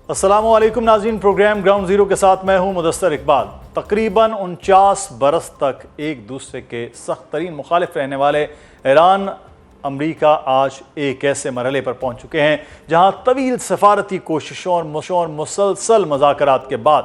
السلام علیکم ناظرین، پروگرام گراؤنڈ زیرو کے ساتھ میں ہوں مدثر اقبال۔ تقریباً 49 برس تک ایک دوسرے کے سخت ترین مخالف رہنے والے ایران امریکہ آج ایک ایسے مرحلے پر پہنچ چکے ہیں جہاں طویل سفارتی کوششوں اور مسلسل مذاکرات کے بعد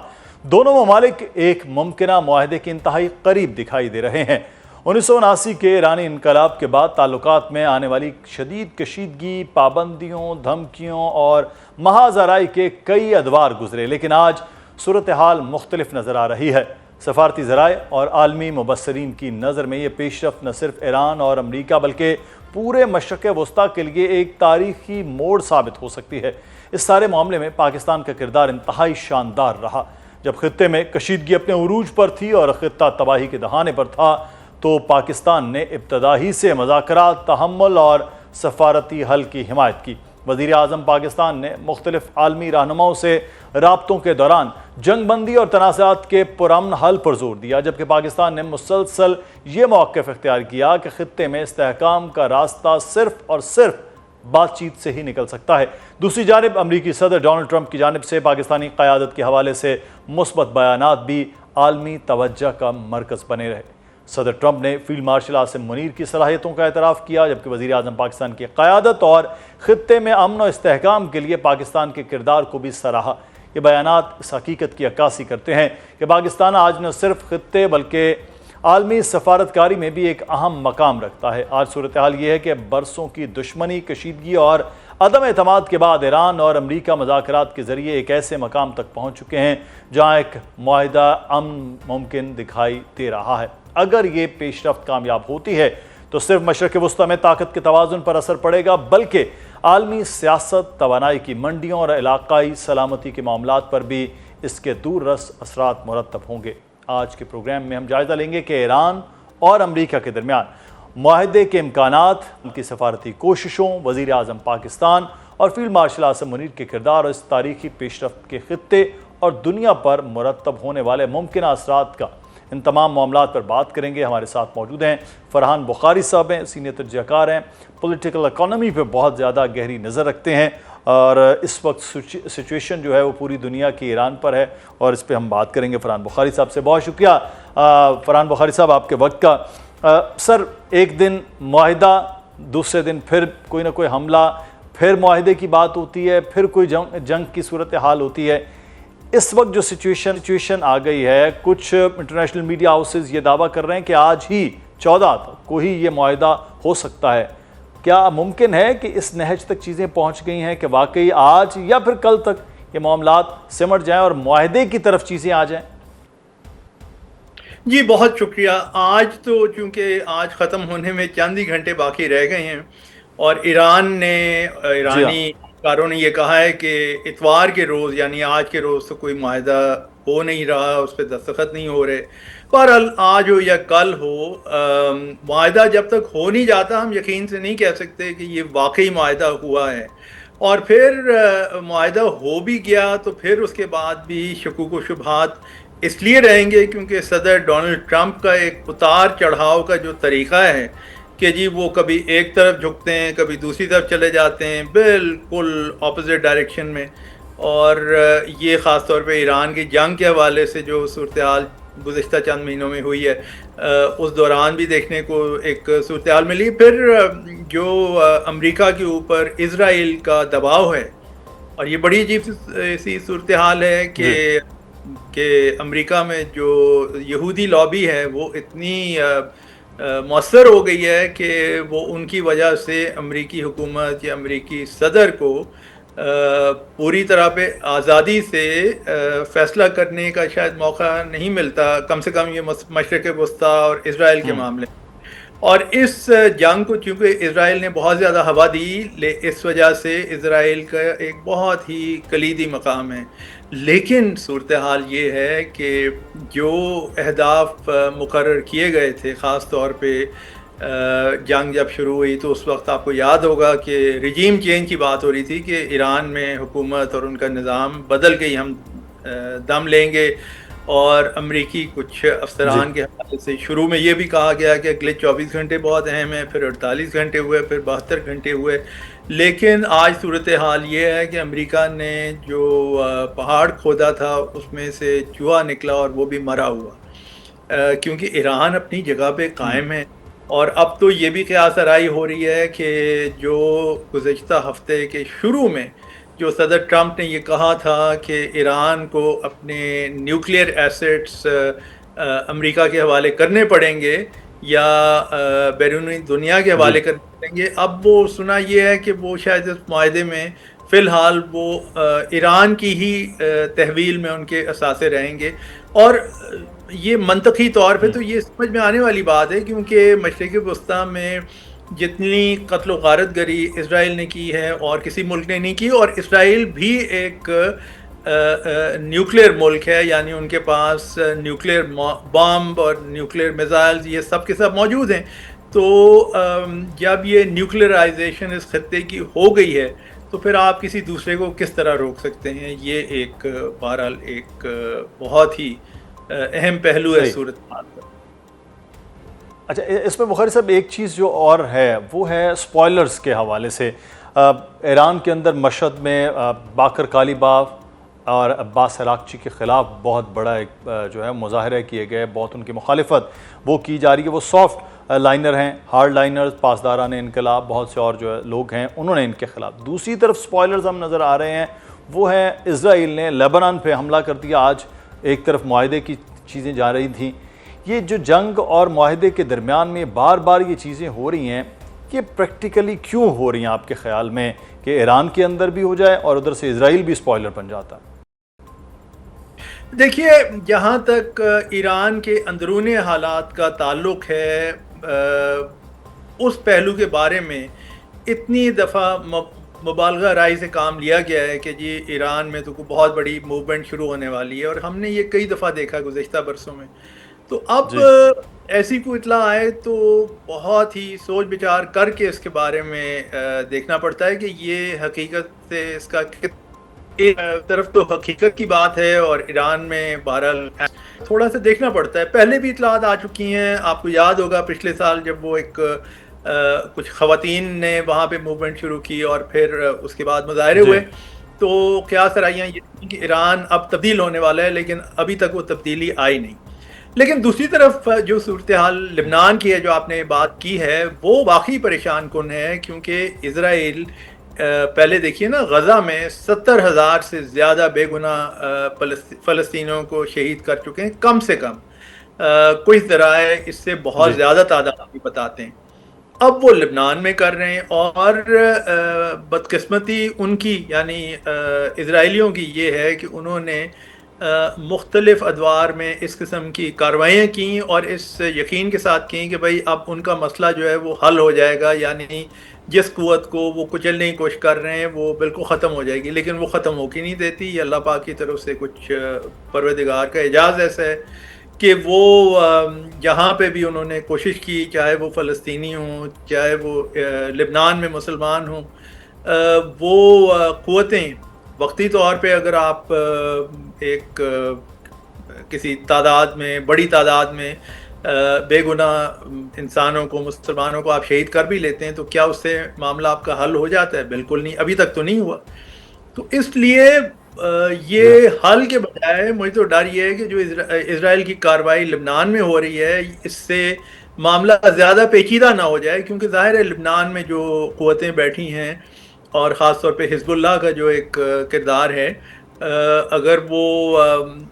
دونوں ممالک ایک ممکنہ معاہدے کے انتہائی قریب دکھائی دے رہے ہیں۔ 1979 کے ایرانی انقلاب کے بعد تعلقات میں آنے والی شدید کشیدگی، پابندیوں، دھمکیوں اور محاذ آرائی کے کئی ادوار گزرے، لیکن آج صورتحال مختلف نظر آ رہی ہے۔ سفارتی ذرائع اور عالمی مبصرین کی نظر میں یہ پیش رفت نہ صرف ایران اور امریکہ بلکہ پورے مشرق وسطیٰ کے لیے ایک تاریخی موڑ ثابت ہو سکتی ہے۔ اس سارے معاملے میں پاکستان کا کردار انتہائی شاندار رہا۔ جب خطے میں کشیدگی اپنے عروج پر تھی اور خطہ تباہی کے دہانے پر تھا تو پاکستان نے ابتدا ہی سے مذاکرات، تحمل اور سفارتی حل کی حمایت کی۔ وزیر اعظم پاکستان نے مختلف عالمی رہنماؤں سے رابطوں کے دوران جنگ بندی اور تنازعات کے پرامن حل پر زور دیا، جبکہ پاکستان نے مسلسل یہ موقف اختیار کیا کہ خطے میں استحکام کا راستہ صرف اور صرف بات چیت سے ہی نکل سکتا ہے۔ دوسری جانب امریکی صدر ڈونلڈ ٹرمپ کی جانب سے پاکستانی قیادت کے حوالے سے مثبت بیانات بھی عالمی توجہ کا مرکز بنے رہے۔ صدر ٹرمپ نے فیلڈ مارشل عاصم منیر کی صلاحیتوں کا اعتراف کیا، جبکہ وزیر اعظم پاکستان کی قیادت اور خطے میں امن و استحکام کے لیے پاکستان کے کردار کو بھی سراہا۔ یہ بیانات اس حقیقت کی عکاسی کرتے ہیں کہ پاکستان آج نہ صرف خطے بلکہ عالمی سفارتکاری میں بھی ایک اہم مقام رکھتا ہے۔ آج صورتحال یہ ہے کہ برسوں کی دشمنی، کشیدگی اور عدم اعتماد کے بعد ایران اور امریکہ مذاکرات کے ذریعے ایک ایسے مقام تک پہنچ چکے ہیں جہاں ایک معاہدہ امن ممکن دکھائی دے رہا ہے۔ اگر یہ پیش رفت کامیاب ہوتی ہے تو صرف مشرق وسطیٰ میں طاقت کے توازن پر اثر پڑے گا بلکہ عالمی سیاست، توانائی کی منڈیوں اور علاقائی سلامتی کے معاملات پر بھی اس کے دور رس اثرات مرتب ہوں گے۔ آج کے پروگرام میں ہم جائزہ لیں گے کہ ایران اور امریکہ کے درمیان معاہدے کے امکانات، ان کی سفارتی کوششوں، وزیر اعظم پاکستان اور فیلڈ مارشل عاصم منیر کے کردار اور اس تاریخی پیش رفت کے خطے اور دنیا پر مرتب ہونے والے ممکنہ اثرات کا ان تمام معاملات پر بات کریں گے۔ ہمارے ساتھ موجود ہیں فرحان بخاری صاحب، ہیں سینئر تجزیہ کار ہیں، پولیٹیکل اکانومی پہ بہت زیادہ گہری نظر رکھتے ہیں اور اس وقت سچویشن جو ہے وہ پوری دنیا کی ایران پر ہے اور اس پہ ہم بات کریں گے۔ فرحان بخاری صاحب سے بہت شکریہ۔ فرحان بخاری صاحب آپ کے وقت کا۔ سر، ایک دن معاہدہ، دوسرے دن پھر کوئی نہ کوئی حملہ، پھر معاہدے کی بات ہوتی ہے، پھر کوئی جنگ کی صورتحال ہوتی ہے۔ اس وقت جو سچویشن آ گئی ہے، کچھ انٹرنیشنل میڈیا ہاؤسز یہ دعویٰ کر رہے ہیں کہ آج ہی 14 کو ہی یہ معاہدہ ہو سکتا ہے۔ کیا ممکن ہے کہ اس نہج تک چیزیں پہنچ گئی ہیں کہ واقعی آج یا پھر کل تک یہ معاملات سمٹ جائیں اور معاہدے کی طرف چیزیں آ جائیں؟ جی بہت شکریہ۔ آج تو چونکہ آج ختم ہونے میں چند ہی گھنٹے باقی رہ گئے ہیں اور ایرانی کاروں نے یہ کہا ہے کہ اتوار کے روز یعنی آج کے روز تو کوئی معاہدہ ہو نہیں رہا، اس پہ دستخط نہیں ہو رہے۔ بہرحال آج ہو یا کل ہو، معاہدہ جب تک ہو نہیں جاتا ہم یقین سے نہیں کہہ سکتے کہ یہ واقعی معاہدہ ہوا ہے۔ اور پھر معاہدہ ہو بھی گیا تو پھر اس کے بعد بھی شکوک و شبہات اس لیے رہیں گے کیونکہ صدر ڈونلڈ ٹرمپ کا ایک اتار چڑھاؤ کا جو طریقہ ہے کہ جی وہ کبھی ایک طرف جھکتے ہیں، کبھی دوسری طرف چلے جاتے ہیں، بالکل اپوزٹ ڈائریکشن میں۔ اور یہ خاص طور پہ ایران کی جنگ کے حوالے سے جو صورتحال گزشتہ چند مہینوں میں ہوئی ہے، اس دوران بھی دیکھنے کو ایک صورتحال ملی۔ پھر جو امریکہ کے اوپر اسرائیل کا دباؤ ہے، اور یہ بڑی عجیب سی صورتحال ہے کہ امریکہ میں جو یہودی لابی ہے وہ اتنی مؤثر ہو گئی ہے کہ وہ ان کی وجہ سے امریکی حکومت یا امریکی صدر کو پوری طرح پہ آزادی سے فیصلہ کرنے کا شاید موقع نہیں ملتا، کم سے کم یہ مشرق وسطیٰ اور اسرائیل کے معاملے۔ اور اس جنگ کو چونکہ اسرائیل نے بہت زیادہ ہوا دی، اس وجہ سے اسرائیل کا ایک بہت ہی کلیدی مقام ہے۔ لیکن صورتحال یہ ہے کہ جو اہداف مقرر کیے گئے تھے، خاص طور پہ جنگ جب شروع ہوئی تو اس وقت آپ کو یاد ہوگا کہ رجیم چینج کی بات ہو رہی تھی کہ ایران میں حکومت اور ان کا نظام بدل کے ہی ہم دم لیں گے اور امریکی کچھ افسران کے حوالے سے شروع میں یہ بھی کہا گیا کہ اگلے 24 گھنٹے بہت اہم ہیں، پھر 48 گھنٹے ہوئے، پھر 72 گھنٹے ہوئے، لیکن آج صورتحال یہ ہے کہ امریکہ نے جو پہاڑ کھودا تھا اس میں سے چوہا نکلا اور وہ بھی مرا ہوا، کیونکہ ایران اپنی جگہ پہ قائم ہے۔ اور اب تو یہ بھی قیاس آرائی ہو رہی ہے کہ جو گزشتہ ہفتے کے شروع میں جو صدر ٹرمپ نے یہ کہا تھا کہ ایران کو اپنے نیوکلیئر ایسٹس امریکہ کے حوالے کرنے پڑیں گے یا بیرونی دنیا کے حوالے کرنے پڑیں گے، اب وہ سنا یہ ہے کہ وہ شاید اس معاہدے میں فی الحال وہ ایران کی ہی تحویل میں ان کے اثاثے رہیں گے۔ اور یہ منطقی طور پہ تو یہ سمجھ میں آنے والی بات ہے، کیونکہ مشرق وسطیٰ میں جتنی قتل و غارت گری اسرائیل نے کی ہے اور کسی ملک نے نہیں کی، اور اسرائیل بھی ایک نیوکلیئر ملک ہے، یعنی ان کے پاس نیوکلیئر بامب اور نیوکلیئر میزائلز یہ سب کے سب موجود ہیں۔ تو جب یہ نیوکلیئرائزیشن اس خطے کی ہو گئی ہے تو پھر آپ کسی دوسرے کو کس طرح روک سکتے ہیں؟ یہ ایک بہرحال ایک بہت ہی اہم پہلو ہے صورتحال کا۔ اچھا، اس میں بخاری صاحب ایک چیز جو اور ہے وہ ہے سپوائلرز کے حوالے سے۔ ایران کے اندر مشہد میں باقر کالیباف اور عباس عراقچی کے خلاف بہت بڑا ایک جو ہے مظاہرے کیے گئے، بہت ان کی مخالفت وہ کی جا رہی ہے۔ وہ سافٹ لائنر ہیں، ہارڈ لائنرز، پاسداران انقلاب، بہت سے اور جو ہے لوگ ہیں انہوں نے ان کے خلاف۔ دوسری طرف سپوائلرز ہم نظر آ رہے ہیں وہ ہیں اسرائیل نے لبنان پہ حملہ کر دیا۔ آج ایک طرف معاہدے کی چیزیں جا رہی تھیں، یہ جو جنگ اور معاہدے کے درمیان میں بار بار یہ چیزیں ہو رہی ہیں، یہ پریکٹیکلی کیوں ہو رہی ہیں آپ کے خیال میں کہ ایران کے اندر بھی ہو جائے اور ادھر سے اسرائیل بھی سپوائلر بن جاتا ہے؟ دیکھیے، جہاں تک ایران کے اندرونی حالات کا تعلق ہے، اس پہلو کے بارے میں اتنی دفعہ مبالغہ رائی سے کام لیا گیا ہے کہ جی ایران میں تو کوئی بہت بڑی موومنٹ شروع ہونے والی ہے، اور ہم نے یہ کئی دفعہ دیکھا گزشتہ برسوں میں۔ تو اب ایسی کوئی اطلاع آئے تو بہت ہی سوچ بچار کر کے اس کے بارے میں دیکھنا پڑتا ہے کہ یہ حقیقت سے اس کا ایک طرف تو حقیقت کی بات ہے اور ایران میں بہرحال تھوڑا سا دیکھنا پڑتا ہے۔ پہلے بھی اطلاعات آ چکی ہیں، آپ کو یاد ہوگا پچھلے سال جب وہ ایک کچھ خواتین نے وہاں پہ موومنٹ شروع کی اور پھر اس کے بعد مظاہرے ہوئے، تو قیاس آرائیاں یہ تھیں کہ ایران اب تبدیل ہونے والا ہے، لیکن ابھی تک وہ تبدیلی آئی نہیں۔ لیکن دوسری طرف جو صورتحال لبنان کی ہے، جو آپ نے بات کی ہے، وہ واقعی پریشان کن ہے، کیونکہ اسرائیل پہلے دیکھیے نا، غزہ میں 70,000 سے زیادہ بے گناہ فلسطینیوں کو شہید کر چکے ہیں، کم سے کم۔ کچھ ذرائع اس سے بہت زیادہ تعداد بھی بتاتے ہیں۔ اب وہ لبنان میں کر رہے ہیں، اور بدقسمتی ان کی یعنی اسرائیلیوں کی یہ ہے کہ انہوں نے مختلف ادوار میں اس قسم کی کارروائیاں کیں اور اس یقین کے ساتھ کیں کہ بھائی اب ان کا مسئلہ جو ہے وہ حل ہو جائے گا، یعنی جس قوت کو وہ کچلنے کی کوشش کر رہے ہیں وہ بالکل ختم ہو جائے گی، لیکن وہ ختم ہو کے نہیں دیتی۔ یہ اللہ پاک کی طرف سے کچھ پروردگار کا اعجاز ایسا ہے کہ وہ جہاں پہ بھی انہوں نے کوشش کی، چاہے وہ فلسطینی ہوں، چاہے وہ لبنان میں مسلمان ہوں، وہ قوتیں وقتی طور پہ اگر آپ ایک کسی تعداد میں، بڑی تعداد میں بے گناہ انسانوں کو، مسلمانوں کو آپ شہید کر بھی لیتے ہیں تو کیا اس سے معاملہ آپ کا حل ہو جاتا ہے؟ بالکل نہیں، ابھی تک تو نہیں ہوا۔ تو اس لیے یہ حل کے بجائے مجھے تو ڈر یہ ہے کہ جو اسرائیل کی کارروائی لبنان میں ہو رہی ہے، اس سے معاملہ زیادہ پیچیدہ نہ ہو جائے، کیونکہ ظاہر ہے لبنان میں جو قوتیں بیٹھی ہیں اور خاص طور پہ حزب اللہ کا جو ایک کردار ہے، اگر وہ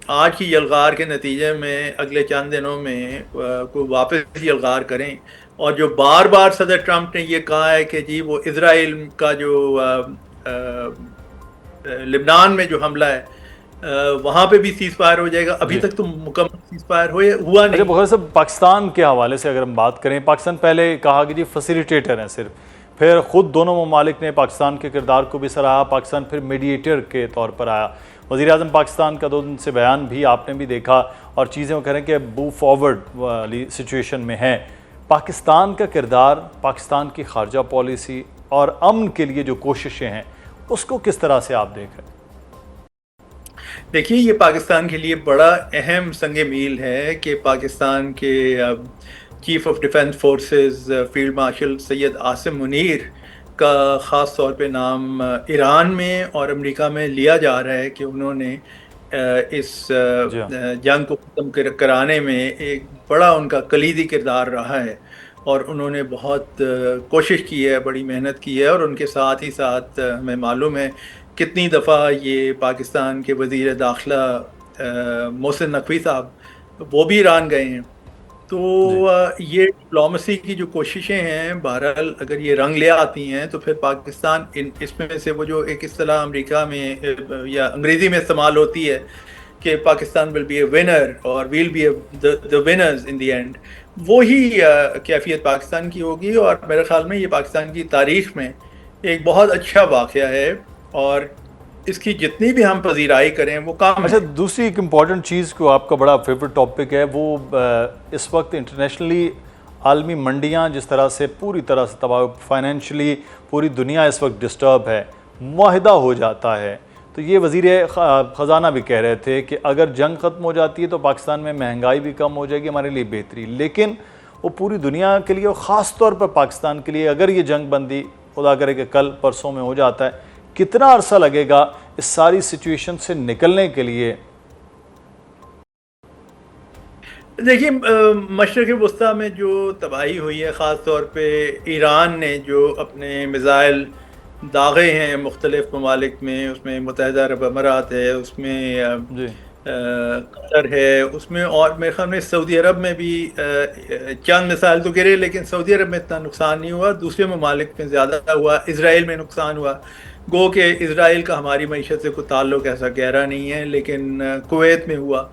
آج کی یلغار کے نتیجے میں اگلے چند دنوں میں کوئی واپس یلغار کریں، اور جو بار بار صدر ٹرمپ نے یہ کہا ہے کہ جی وہ اسرائیل کا جو لبنان میں جو حملہ ہے وہاں پہ بھی سیز فائر ہو جائے گا، ابھی تک تو مکمل سیز فائر ہوا نہیں۔ بخاری صاحب، پاکستان کے حوالے سے اگر ہم بات کریں، پاکستان پہلے کہا کہ جی فیسیلیٹیٹر ہیں صرف، پھر خود دونوں ممالک نے پاکستان کے کردار کو بھی سراہا، پاکستان پھر میڈیٹر کے طور پر آیا۔ وزیر اعظم پاکستان کا 2 دن سے بیان بھی آپ نے بھی دیکھا، اور چیزیں وہ کہہ رہے ہیں کہ موو فارورڈ والی سچویشن میں ہیں۔ پاکستان کا کردار، پاکستان کی خارجہ پالیسی اور امن کے لیے جو کوششیں ہیں، اس کو کس طرح سے آپ دیکھ رہے ہیں؟ دیکھیے یہ پاکستان کے لیے بڑا اہم سنگ میل ہے کہ پاکستان کے chief of defence forces field marshal Syed Asim Munir کا خاص طور پہ نام ایران میں اور امریکہ میں لیا جا رہا ہے کہ انہوں نے اس جنگ کو ختم کرانے میں ایک بڑا ان کا کلیدی کردار رہا ہے، اور انہوں نے بہت کوشش کی ہے، بڑی محنت کی ہے، اور ان کے ساتھ ہی ساتھ ہمیں معلوم ہے کتنی دفعہ یہ پاکستان کے وزیر داخلہ محسن نقوی صاحب وہ بھی ایران گئے ہیں. تو یہ ڈپلومسی کی جو کوششیں ہیں بہرحال اگر یہ رنگ لے آتی ہیں تو پھر پاکستان اس میں سے وہ جو ایک اصطلاح امریکہ میں یا انگریزی میں استعمال ہوتی ہے کہ Pakistan will be a winner اور will be the winners in the end، وہی کیفیت پاکستان کی ہوگی. اور میرے خیال میں یہ پاکستان کی تاریخ میں ایک بہت اچھا واقعہ ہے، اور اس کی جتنی بھی ہم پذیرائی کریں وہ کام. اچھا، دوسری ایک امپورٹنٹ چیز کو آپ کا بڑا فیوریٹ ٹاپک ہے وہ اس وقت انٹرنیشنلی عالمی منڈیاں جس طرح سے پوری طرح سے تباہ، فائنینشلی پوری دنیا اس وقت ڈسٹرب ہے، معاہدہ ہو جاتا ہے. تو یہ وزیر خزانہ بھی کہہ رہے تھے کہ اگر جنگ ختم ہو جاتی ہے تو پاکستان میں مہنگائی بھی کم ہو جائے گی، ہمارے لیے بہتری. لیکن وہ پوری دنیا کے لیے اور خاص طور پر پاکستان کے لیے اگر یہ جنگ بندی خدا کرے کہ کل پرسوں میں ہو جاتا ہے، کتنا عرصہ لگے گا اس ساری سچویشن سے نکلنے کے لیے؟ دیکھیے مشرق وسطیٰ میں جو تباہی ہوئی ہے، خاص طور پہ ایران نے جو اپنے میزائل داغے ہیں مختلف ممالک میں، اس میں متحدہ عرب امارات ہے، اس میں قطر ہے، اس میں اور میرے خیال میں سعودی عرب میں بھی چند میزائل تو گرے، لیکن سعودی عرب میں اتنا نقصان نہیں ہوا، دوسرے ممالک میں زیادہ ہوا. اسرائیل میں نقصان ہوا، گو کہ اسرائیل کا ہماری معیشت سے کوئی تعلق ایسا گہرا نہیں ہے، لیکن کویت میں ہوا.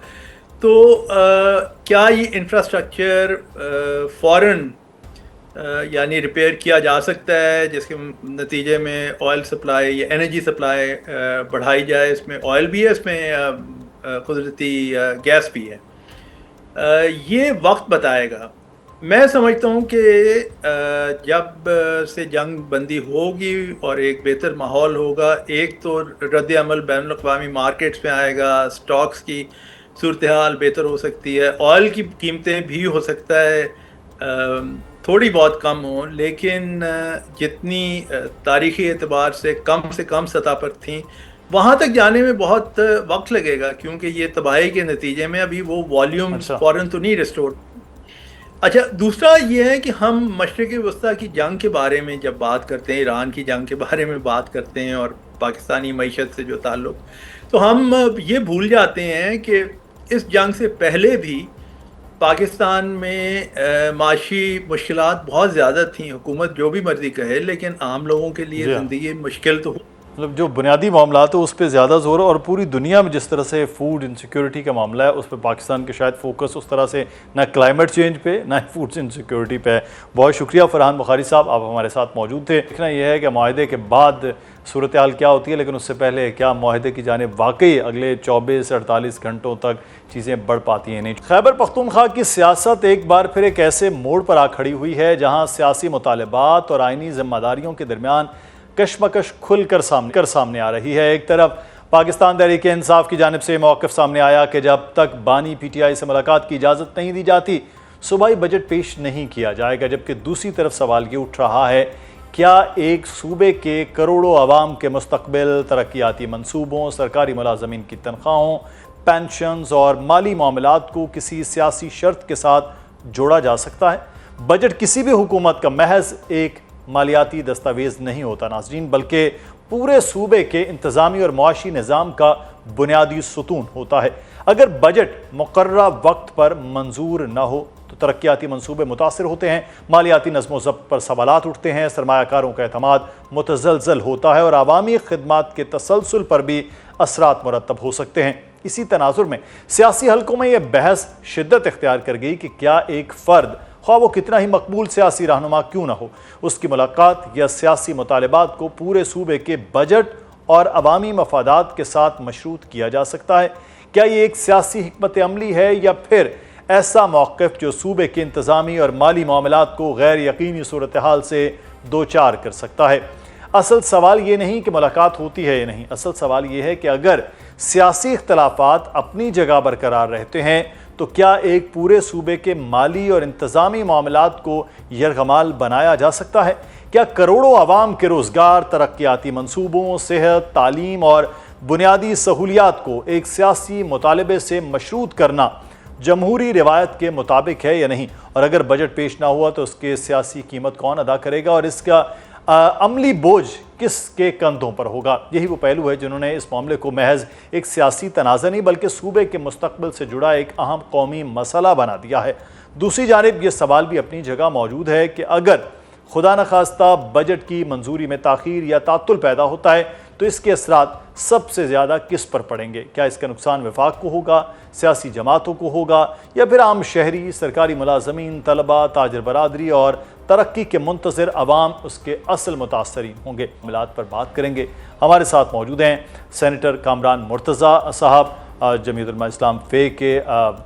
تو کیا یہ انفراسٹرکچر فوراً یعنی ریپیئر کیا جا سکتا ہے جس کے نتیجے میں آئل سپلائی یا انرجی سپلائی بڑھائی جائے؟ اس میں آئل بھی ہے، اس میں قدرتی گیس بھی ہے. یہ وقت بتائے گا. میں سمجھتا ہوں کہ جب سے جنگ بندی ہوگی اور ایک بہتر ماحول ہوگا، ایک تو رد عمل بین الاقوامی مارکیٹس میں آئے گا، سٹاکس کی صورتحال بہتر ہو سکتی ہے، آئل کی قیمتیں بھی ہو سکتا ہے تھوڑی بہت کم ہوں، لیکن جتنی تاریخی اعتبار سے کم سطح پر تھیں وہاں تک جانے میں بہت وقت لگے گا، کیونکہ یہ تباہی کے نتیجے میں ابھی وہ والیوم فوراً تو نہیں ریسٹور. اچھا، دوسرا یہ ہے کہ ہم مشرق وسطیٰ کی جنگ کے بارے میں جب بات کرتے ہیں، ایران کی جنگ کے بارے میں بات کرتے ہیں اور پاکستانی معیشت سے جو تعلق، تو ہم یہ بھول جاتے ہیں کہ اس جنگ سے پہلے بھی پاکستان میں معاشی مشکلات بہت زیادہ تھیں. حکومت جو بھی مرضی کہے، لیکن عام لوگوں کے لیے زندگی مشکل تو مطلب جو بنیادی معاملات ہے اس پہ زیادہ زور ہے، اور پوری دنیا میں جس طرح سے فوڈ انسیکیورٹی کا معاملہ ہے اس پہ پاکستان کے شاید فوکس اس طرح سے نہ کلائمیٹ چینج پہ نہ فوڈ انسیکیورٹی پہ ہے. بہت شکریہ فرحان بخاری صاحب، آپ ہمارے ساتھ موجود تھے. دیکھنا یہ ہے کہ معاہدے کے بعد صورتحال کیا ہوتی ہے، لیکن اس سے پہلے کیا معاہدے کی جانب واقعی اگلے 24-48 گھنٹوں تک چیزیں بڑھ پاتی ہیں نہیں. خیبر پختونخوا کی سیاست ایک بار پھر ایک ایسے موڑ پر آ کھڑی ہوئی ہے جہاں سیاسی مطالبات اور آئینی ذمہ داریوں کے درمیان کشمکش کھل کر سامنے آ رہی ہے. ایک طرف پاکستان تحریک انصاف کی جانب سے موقف سامنے آیا کہ جب تک بانی پی ٹی آئی سے ملاقات کی اجازت نہیں دی جاتی صوبائی بجٹ پیش نہیں کیا جائے گا، جبکہ دوسری طرف سوال یہ اٹھ رہا ہے کیا ایک صوبے کے کروڑوں عوام کے مستقبل، ترقیاتی منصوبوں، سرکاری ملازمین کی تنخواہوں، پینشنز اور مالی معاملات کو کسی سیاسی شرط کے ساتھ جوڑا جا سکتا ہے؟ بجٹ کسی بھی حکومت کا محض ایک مالیاتی دستاویز نہیں ہوتا ناظرین، بلکہ پورے صوبے کے انتظامی اور معاشی نظام کا بنیادی ستون ہوتا ہے. اگر بجٹ مقررہ وقت پر منظور نہ ہو تو ترقیاتی منصوبے متاثر ہوتے ہیں، مالیاتی نظم و ضبط پر سوالات اٹھتے ہیں، سرمایہ کاروں کا اعتماد متزلزل ہوتا ہے اور عوامی خدمات کے تسلسل پر بھی اثرات مرتب ہو سکتے ہیں. اسی تناظر میں سیاسی حلقوں میں یہ بحث شدت اختیار کر گئی کہ کیا ایک فرد، خواہ وہ کتنا ہی مقبول سیاسی رہنما کیوں نہ ہو، اس کی ملاقات یا سیاسی مطالبات کو پورے صوبے کے بجٹ اور عوامی مفادات کے ساتھ مشروط کیا جا سکتا ہے؟ کیا یہ ایک سیاسی حکمت عملی ہے یا پھر ایسا موقف جو صوبے کے انتظامی اور مالی معاملات کو غیر یقینی صورتحال سے دوچار کر سکتا ہے؟ اصل سوال یہ نہیں کہ ملاقات ہوتی ہے یا نہیں، اصل سوال یہ ہے کہ اگر سیاسی اختلافات اپنی جگہ برقرار رہتے ہیں تو کیا ایک پورے صوبے کے مالی اور انتظامی معاملات کو یرغمال بنایا جا سکتا ہے؟ کیا کروڑوں عوام کے روزگار، ترقیاتی منصوبوں، صحت، تعلیم اور بنیادی سہولیات کو ایک سیاسی مطالبے سے مشروط کرنا جمہوری روایت کے مطابق ہے یا نہیں؟ اور اگر بجٹ پیش نہ ہوا تو اس کے سیاسی قیمت کون ادا کرے گا اور اس کا عملی بوجھ کس کے کندھوں پر ہوگا؟ یہی وہ پہلو ہے جنہوں نے اس معاملے کو محض ایک سیاسی تنازع نہیں بلکہ صوبے کے مستقبل سے جڑا ایک اہم قومی مسئلہ بنا دیا ہے۔ دوسری جانب یہ سوال بھی اپنی جگہ موجود ہے کہ اگر خدا نخواستہ بجٹ کی منظوری میں تاخیر یا تعطل پیدا ہوتا ہے تو اس کے اثرات سب سے زیادہ کس پر پڑیں گے؟ کیا اس کا نقصان وفاق کو ہوگا، سیاسی جماعتوں کو ہوگا، یا پھر عام شہری، سرکاری ملازمین، طلباء، تاجر برادری اور ترقی کے منتظر عوام اس کے اصل متاثرین ہوں گے؟ معاملات پر بات کریں گے۔ ہمارے ساتھ موجود ہیں سینیٹر کامران مرتضیٰ صاحب، جمعیت علماء اسلام فے کے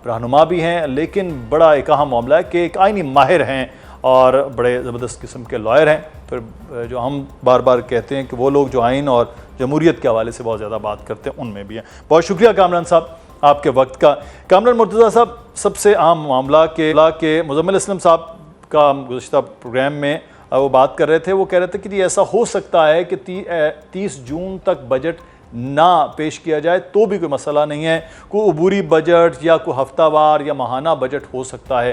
رہنما بھی ہیں، لیکن بڑا ایک اہم معاملہ ہے کہ ایک آئینی ماہر ہیں اور بڑے زبردست قسم کے لائر ہیں۔ پھر جو ہم بار بار کہتے ہیں کہ وہ لوگ جو آئین اور جمہوریت کے حوالے سے بہت زیادہ بات کرتے ہیں ان میں بھی ہیں۔ بہت شکریہ کامران صاحب آپ کے وقت کا۔ کامران مرتضیٰ صاحب، سب سے عام معاملہ کہ مزمل اسلم صاحب کا گزشتہ پروگرام میں وہ بات کر رہے تھے، وہ کہہ رہے تھے کہ یہ ایسا ہو سکتا ہے کہ 30 جون تک بجٹ نہ پیش کیا جائے تو بھی کوئی مسئلہ نہیں ہے، کوئی عبوری بجٹ یا کوئی ہفتہ وار یا ماہانہ بجٹ ہو سکتا ہے۔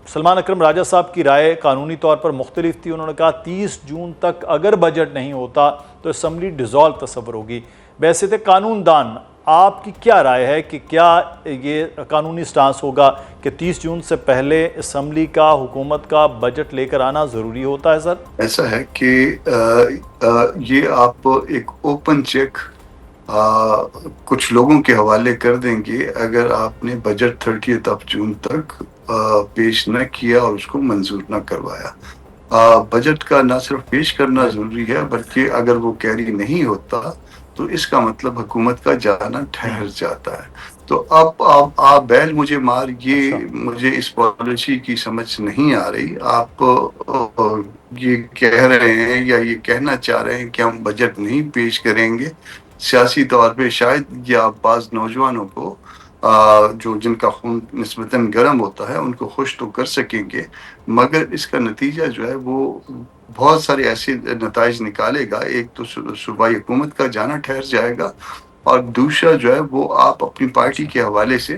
سلمان اکرم راجہ صاحب کی رائے قانونی طور پر مختلف تھی، انہوں نے کہا 30 جون تک اگر بجٹ نہیں ہوتا تو اسمبلی ڈیزالو تصور ہوگی۔ ویسے تھے قانون دان، آپ کی کیا رائے ہے کہ کیا یہ قانونی سٹانس ہوگا کہ 30 جون سے پہلے اسمبلی کا، حکومت کا بجٹ لے کر آنا ضروری ہوتا ہے؟ سر ایسا ہے کہ یہ آپ ایک اوپن چیک کچھ لوگوں کے حوالے کر دیں گے اگر آپ نے بجٹ 30 جون تک پیش نہ کیا اور اس کو منظور نہ کروایا۔ بجٹ کا نہ صرف پیش کرنا ضروری ہے بلکہ اگر وہ کیری نہیں ہوتا تو اس کا مطلب حکومت کا جانا ٹھہر جاتا ہے۔ تو اب آپ بیل مجھے مار، یہ مجھے اس پالیسی کی سمجھ نہیں آ رہی۔ آپ یہ کہہ رہے ہیں یا یہ کہنا چاہ رہے ہیں کہ ہم بجٹ نہیں پیش کریں گے، سیاسی طور پہ شاید یا بعض نوجوانوں کو جو جن کا خون نسبتاً گرم ہوتا ہے ان کو خوش تو کر سکیں گے، مگر اس کا نتیجہ جو ہے وہ بہت سارے ایسے نتائج نکالے گا۔ ایک تو صوبائی حکومت کا جانا ٹھہر جائے گا، اور دوسرا جو ہے وہ آپ اپنی پارٹی کے حوالے سے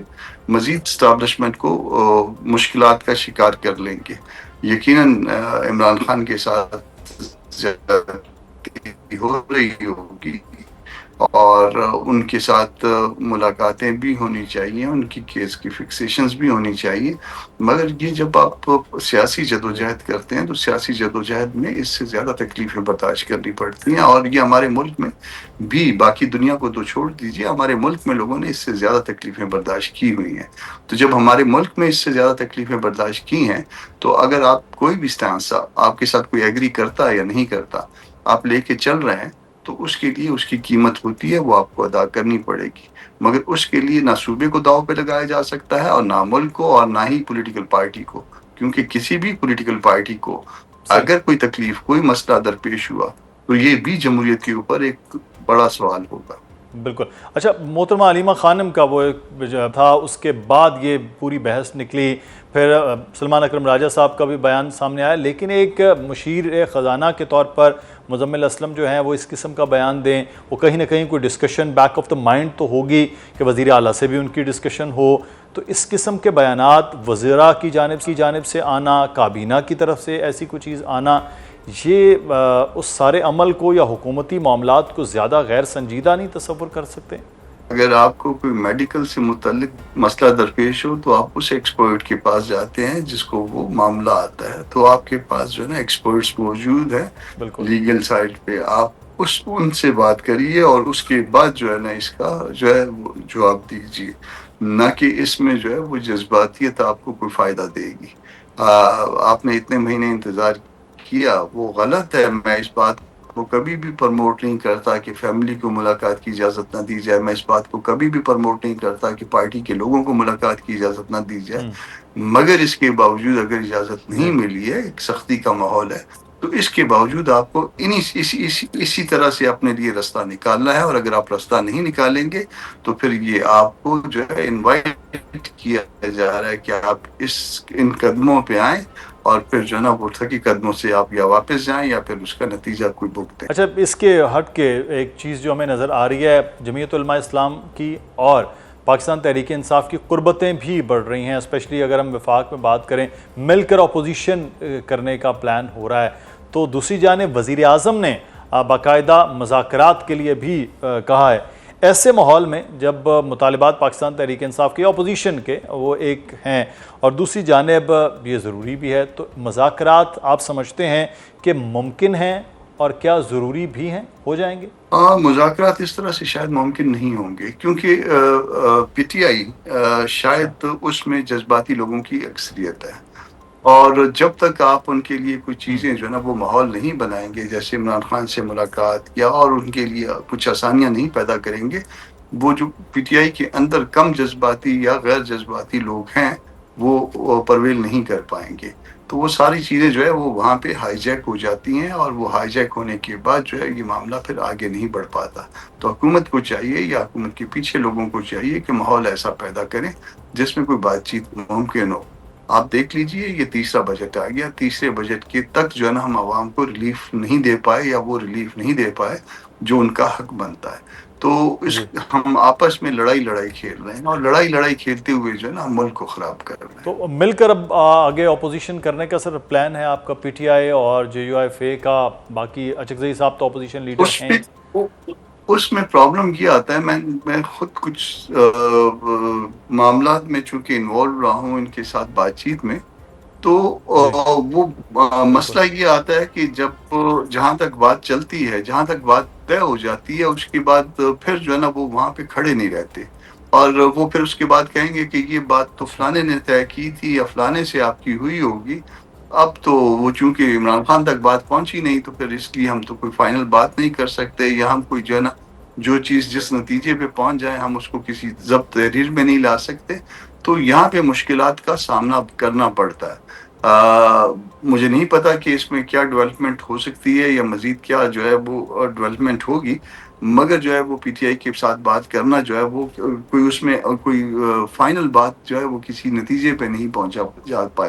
مزید اسٹیبلشمنٹ کو مشکلات کا شکار کر لیں گے۔ یقیناً عمران خان کے ساتھ زیادتی ہو رہی ہوگی اور ان کے ساتھ ملاقاتیں بھی ہونی چاہیے، ان کی کیس کی فکسیشنز بھی ہونی چاہیے، مگر یہ جب آپ سیاسی جدوجہد کرتے ہیں تو سیاسی جدوجہد میں اس سے زیادہ تکلیفیں برداشت کرنی پڑتی ہیں، اور یہ ہمارے ملک میں بھی، باقی دنیا کو تو چھوڑ دیجیے، ہمارے ملک میں لوگوں نے اس سے زیادہ تکلیفیں برداشت کی ہوئی ہیں۔ تو جب ہمارے ملک میں اس سے زیادہ تکلیفیں برداشت کی ہیں تو اگر آپ کوئی بھی سٹانس آپ کے ساتھ کوئی ایگری کرتا ہے یا نہیں کرتا، آپ لے کے چل رہے ہیں تو اس کے لیے اس کی قیمت ہوتی ہے، وہ آپ کو ادا کرنی پڑے گی، مگر اس کے لیے نہ صوبے کو داؤ پہ لگایا جا سکتا ہے اور نہ ملک کو اور نہ ہی پولیٹیکل پارٹی کو، کیونکہ کسی بھی پولیٹیکل پارٹی کو اگر کوئی تکلیف، کوئی مسئلہ درپیش ہوا تو یہ بھی جمہوریت کے اوپر ایک بڑا سوال ہوگا۔ بالکل۔ اچھا، محترمہ علیمہ خانم کا وہ تھا، اس کے بعد یہ پوری بحث نکلی، پھر سلمان اکرم راجہ صاحب کا بھی بیان سامنے آیا، لیکن ایک مشیر خزانہ کے طور پر مزمل اسلم جو ہیں وہ اس قسم کا بیان دیں، وہ کہیں نہ کہیں کوئی discussion back of the mind تو ہوگی کہ وزیر اعلیٰ سے بھی ان کی ڈسکشن ہو، تو اس قسم کے بیانات وزراء کی جانب سے آنا، کابینہ کی طرف سے ایسی کوئی چیز آنا، یہ اس سارے عمل کو یا حکومتی معاملات کو زیادہ غیر سنجیدہ نہیں تصور کر سکتے؟ اگر آپ کو کوئی میڈیکل سے متعلق مسئلہ درپیش ہو تو آپ اس ایکسپرٹ کے پاس جاتے ہیں جس کو وہ معاملہ آتا ہے، تو آپ کے پاس جو ہے نا ایکسپرٹس موجود ہیں لیگل سائٹ پہ، آپ ان سے بات کریے اور اس کے بعد جو ہے نا اس کا جو ہے جواب دیجیے، نہ کہ اس میں جو ہے وہ جذباتیت آپ کو کوئی فائدہ دے گی۔ آپ نے اتنے مہینے انتظار کیا، وہ غلط ہے۔ میں اس بات کو کبھی بھی پروموٹ نہیں کرتا کہ فیملی کو ملاقات کی اجازت نہ دی جائے، میں اس بات کو کبھی بھی پروموٹ نہیں کرتا کہ پارٹی کے لوگوں کو ملاقات کی اجازت نہ دی جائے، مگر اس کے باوجود اگر اجازت نہیں ملی ہے، ایک سختی کا ماحول ہے، تو اس کے باوجود آپ کو اسی طرح سے اپنے لیے راستہ نکالنا ہے، اور اگر آپ راستہ نہیں نکالیں گے تو پھر یہ آپ کو جو ہے انوائٹ کیا جا رہا ہے کہ آپ ان قدموں پہ آئیں، اور پھر جو ہے نا وہ تھکی قدموں سے آپ یا واپس جائیں یا پھر اس کا نتیجہ کوئی بھگتیں۔ اچھا، اس کے ہٹ کے ایک چیز جو ہمیں نظر آ رہی ہے، جمعیت علماء اسلام کی اور پاکستان تحریک انصاف کی قربتیں بھی بڑھ رہی ہیں، اسپیشلی اگر ہم وفاق میں بات کریں، مل کر اپوزیشن کرنے کا پلان ہو رہا ہے، تو دوسری جانب وزیر اعظم نے باقاعدہ مذاکرات کے لیے بھی کہا ہے۔ ایسے ماحول میں جب مطالبات پاکستان تحریک انصاف کے اپوزیشن کے وہ ایک ہیں اور دوسری جانب یہ ضروری بھی ہے، تو مذاکرات آپ سمجھتے ہیں کہ ممکن ہیں اور کیا ضروری بھی ہیں، ہو جائیں گے؟ مذاکرات اس طرح سے شاید ممکن نہیں ہوں گے، کیونکہ پی ٹی آئی شاید اس میں جذباتی لوگوں کی اکثریت ہے، اور جب تک آپ ان کے لیے کچھ چیزیں جو ہے نا وہ ماحول نہیں بنائیں گے، جیسے عمران خان سے ملاقات یا اور ان کے لیے کچھ آسانیاں نہیں پیدا کریں گے، وہ جو پی ٹی آئی کے اندر کم جذباتی یا غیر جذباتی لوگ ہیں وہ پرویل نہیں کر پائیں گے، تو وہ ساری چیزیں جو ہے وہ وہاں پہ ہائی جیک ہو جاتی ہیں، اور وہ ہائی جیک ہونے کے بعد جو ہے یہ معاملہ پھر آگے نہیں بڑھ پاتا۔ تو حکومت کو چاہیے یا حکومت کے پیچھے لوگوں کو چاہیے کہ ماحول ایسا پیدا کریں جس میں کوئی بات چیت ممکن ہو۔ آپ دیکھ لیجئے، یہ تیسرا بجٹ آ گیا، تیسرے بجٹ کے تک جو ہے نا ہم عوام کو ریلیف نہیں دے پائے، یا وہ ریلیف نہیں دے پائے جو ان کا حق بنتا ہے، تو ہم آپس میں لڑائی کھیل رہے ہیں، اور لڑائی کھیلتے ہوئے جو ہے نا ہم ملک کو خراب کر رہے ہیں۔ تو مل کر اب آگے اپوزیشن کرنے کا سر پلان ہے آپ کا، پی ٹی آئی اور جے یو ایف اے کا؟ باقی اچکزئی صاحب تو اپوزیشن لیڈر ہیں۔ اس میں پرابلم یہ آتا ہے، میں خود کچھ معاملات میں چونکہ انوالو رہا ہوں ان کے ساتھ بات چیت میں، تو وہ مسئلہ یہ آتا ہے کہ جب جہاں تک بات چلتی ہے، جہاں تک بات طے ہو جاتی ہے، اس کے بعد پھر جو ہے نا وہ وہاں پہ کھڑے نہیں رہتے، اور وہ پھر اس کے بعد کہیں گے کہ یہ بات تو فلانے نے طے کی تھی یا فلانے سے آپ کی ہوئی ہوگی، اب تو وہ چونکہ عمران خان تک بات پہنچی نہیں، تو پھر اس لیے ہم تو کوئی فائنل بات نہیں کر سکتے، یا ہم کوئی جو ہے نا جو چیز جس نتیجے پہ پہنچ جائے ہم اس کو کسی ضبط تحریر میں نہیں لا سکتے، تو یہاں پہ مشکلات کا سامنا کرنا پڑتا ہے۔ مجھے نہیں پتا کہ اس میں کیا ڈیولپمنٹ ہو سکتی ہے یا مزید کیا جو ہے وہ ڈیولپمنٹ ہوگی، مگر جو ہے وہ پی ٹی آئی کے ساتھ بات کرنا جو ہے وہ کوئی اس میں کوئی فائنل بات جو ہے وہ کسی نتیجے پہ نہیں پہنچا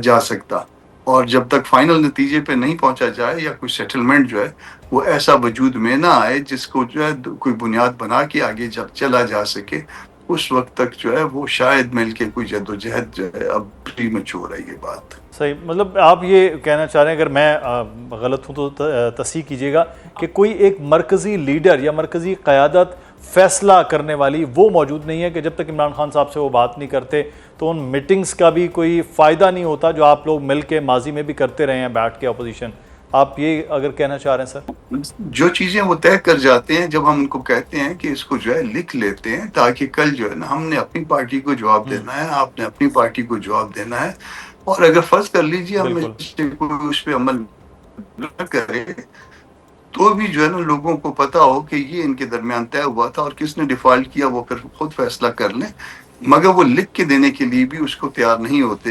جا سکتا، اور جب تک فائنل نتیجے پہ نہیں پہنچا جائے یا کوئی سیٹلمنٹ جو ہے وہ ایسا وجود میں نہ آئے جس کو جو ہے کوئی بنیاد بنا کے آگے جب چلا جا سکے، اس وقت تک جو ہے وہ شاید مل کے کوئی جدوجہد جو ہے اب پری میچور ہے یہ بات۔ صحیح، مطلب آپ یہ کہنا چاہ رہے ہیں، اگر میں غلط ہوں تو تصحیح کیجیے گا، کہ کوئی ایک مرکزی لیڈر یا مرکزی قیادت فیصلہ کرنے والی وہ موجود نہیں ہے، کہ جب تک عمران خان صاحب سے وہ بات نہیں کرتے تو ان میٹنگز کا بھی کوئی فائدہ نہیں ہوتا جو آپ لوگ مل کے ماضی میں بھی کرتے رہے ہیں بیٹھ کے اپوزیشن؟ آپ یہ اگر کہنا چاہ رہے ہیں سر؟ جو چیزیں وہ طے کر جاتے ہیں، جب ہم ان کو کہتے ہیں کہ اس کو جو ہے لکھ لیتے ہیں تاکہ کل جو ہے نا ہم نے اپنی پارٹی کو جواب دینا ہے، آپ نے اپنی پارٹی کو جواب دینا ہے، اور اگر فرض کر لیجیے ہم کوئی اس پہ عمل نہ کرے تو بھی جو ہے نا لوگوں کو پتا ہو کہ یہ ان کے درمیان طے ہوا تھا، اور کس نے ڈیفالٹ کیا وہ پھر خود فیصلہ کر لیں، مگر وہ لکھ کے دینے کے لیے بھی اس کو تیار نہیں ہوتے،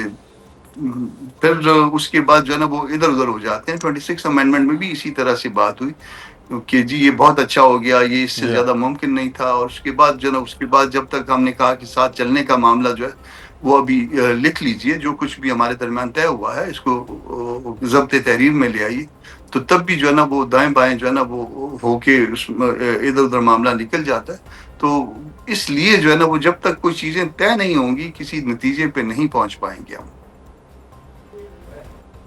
پھر اس کے بعد جو ہے نا وہ ادھر ادھر ہو جاتے ہیں۔ 26 امینڈمنٹ میں بھی اسی طرح سے بات ہوئی کہ جی یہ بہت اچھا ہو گیا، یہ اس سے زیادہ ممکن نہیں تھا، اور اس کے بعد جو ہے نا اس کے بعد جب تک ہم نے کہا کہ ساتھ چلنے کا معاملہ جو ہے وہ ابھی لکھ لیجئے، جو کچھ بھی ہمارے درمیان طے ہوا ہے اس کو ضبط تحریر میں لے آئیے، تو تب بھی جو ہے نا وہ دائیں بائیں جو ہے نا وہ ہو کے ادھر ادھر معاملہ نکل جاتا ہے۔ تو اس لیے جو ہے نا وہ جب تک کوئی چیزیں طے نہیں ہوں گی کسی نتیجے پہ نہیں پہنچ پائیں گے ہم۔